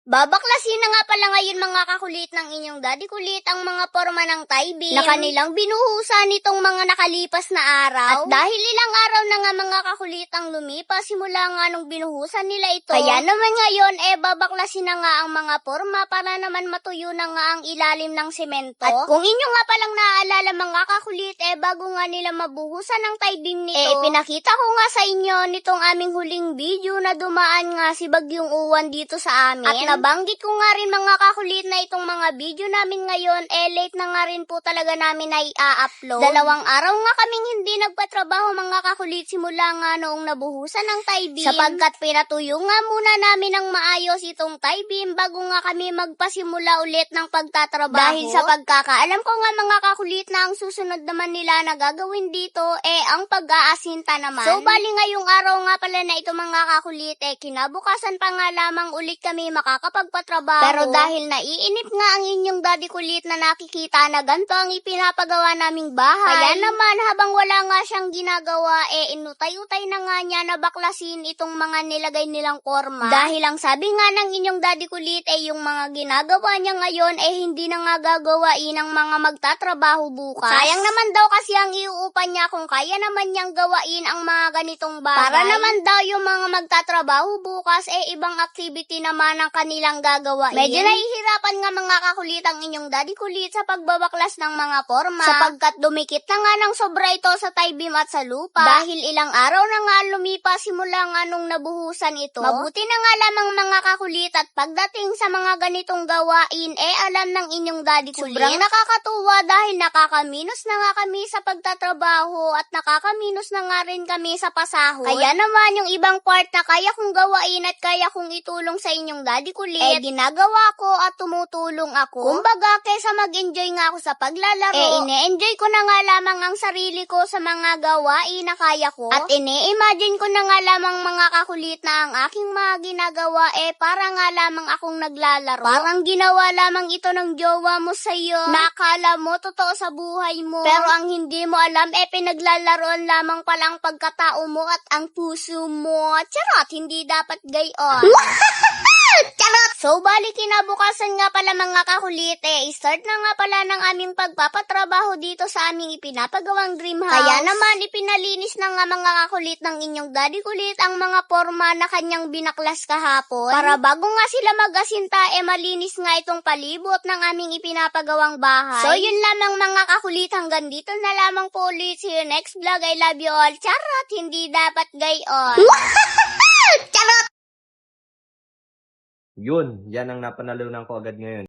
Babaklasin na nga pala ngayon mga kakulit ng inyong daddy kulit ang mga porma ng Thai beam na kanilang binuhusan nitong mga nakalipas na araw. At dahil ilang araw na nga mga kakulit ang lumipas simula nga nung binuhusan nila ito. Kaya naman ngayon babaklasin na nga ang mga porma para naman matuyo na nga ang ilalim ng semento. At kung inyo nga palang naaalala mga kakulit bago nga nila mabuhusan ang Thai beam nito, pinakita ko nga sa inyo nitong aming huling video na dumaan nga si Bagyong Uwan dito sa amin. At nabanggit ko nga rin mga kakulit na itong mga video namin ngayon late na nga rin po talaga namin na i-upload. 2 araw nga kaming hindi nagpatrabaho mga kakulit simula nga noong nabuhusan ng Thai beam. Sapagkat pinatuyo nga muna namin ng maayos itong Thai beam bago nga kami magpasimula ulit ng pagtatrabaho. Dahil sa pagkakaalam ko nga mga kakulit na ang susunod naman nila na gagawin dito ang pag-aasinta naman. So bali ngayong araw nga pala na ito mga kakulit kinabukasan pa nga lamang ulit kami makakapagpatrabaho. Pero dahil naiinip nga ang inyong daddy kulit na nakikita na ganito ang ipinapagawa naming bahay. Kaya naman habang wala nga siyang ginagawa inutay-utay na nga niya na baklasin itong mga nilagay nilang korma. Dahil ang sabi nga ng inyong daddy kulit yung mga ginagawa niya ngayon hindi na nga gagawain ng mga magtatrabaho bukas. Sayang naman daw kasi ang iuupan niya kung kaya naman niyang gawain ang mga ganitong bagay. Para naman daw yung mga magtatrabaho bukas ibang activity naman ang kanilang gagawain. Medyo nahihirapan nga mga kakulit ang inyong daddy kulit sa pagbabaklas ng mga forma. Sapagkat dumikit na nga ng sobra ito sa Thai beam at sa lupa. Dahil ilang araw na nga lumipas simula nga nung nabuhusan ito. Mabuti na nga lamang mga kakulit at pagdating sa mga ganitong gawain alam ng inyong daddy kulit. Sobrang nakakatuwa dahil nakakaminos na nga kami sa pagtatrabaho at nakakaminos na nga rin kami sa pasahod. Kaya naman yung ibang part na kaya kong gawain at kaya kong itulong sa inyong daddy kulit ginagawa ko at tumutulong ako. Kumbaga kaysa mag-enjoy nga ako sa paglalaro ine-enjoy ko na nga lamang ang sarili ko sa mga gawain na kaya ko. At ine-imagine ko na nga lamang mga kakulit na ang aking mga ginagawa para nga lamang akong naglalaro. Parang ginawa lamang ito ng jowa mo sa'yo na akala mo totoo sa buhay mo. Pero ang hindi mo alam pinaglalaroan lamang palang pagkatao mo at ang puso mo. Charot, hindi dapat gayon. Charot! So, bali kinabukasan nga pala mga kakulit start na nga pala ng aming pagpapatrabaho dito sa aming ipinapagawang dream house. Kaya naman ipinalinis na nga mga kakulit ng inyong daddy kulit ang mga forma na kanyang binaklas kahapon. Para bago nga sila mag-asinta malinis nga itong palibot ng aming ipinapagawang bahay. So, yun lamang mga kakulit, hanggang dito na lamang po ulit. See you next vlog. I love you all. Charot! Hindi dapat gayon. Charot! Yun, yan ang napanalunan ko agad ngayon.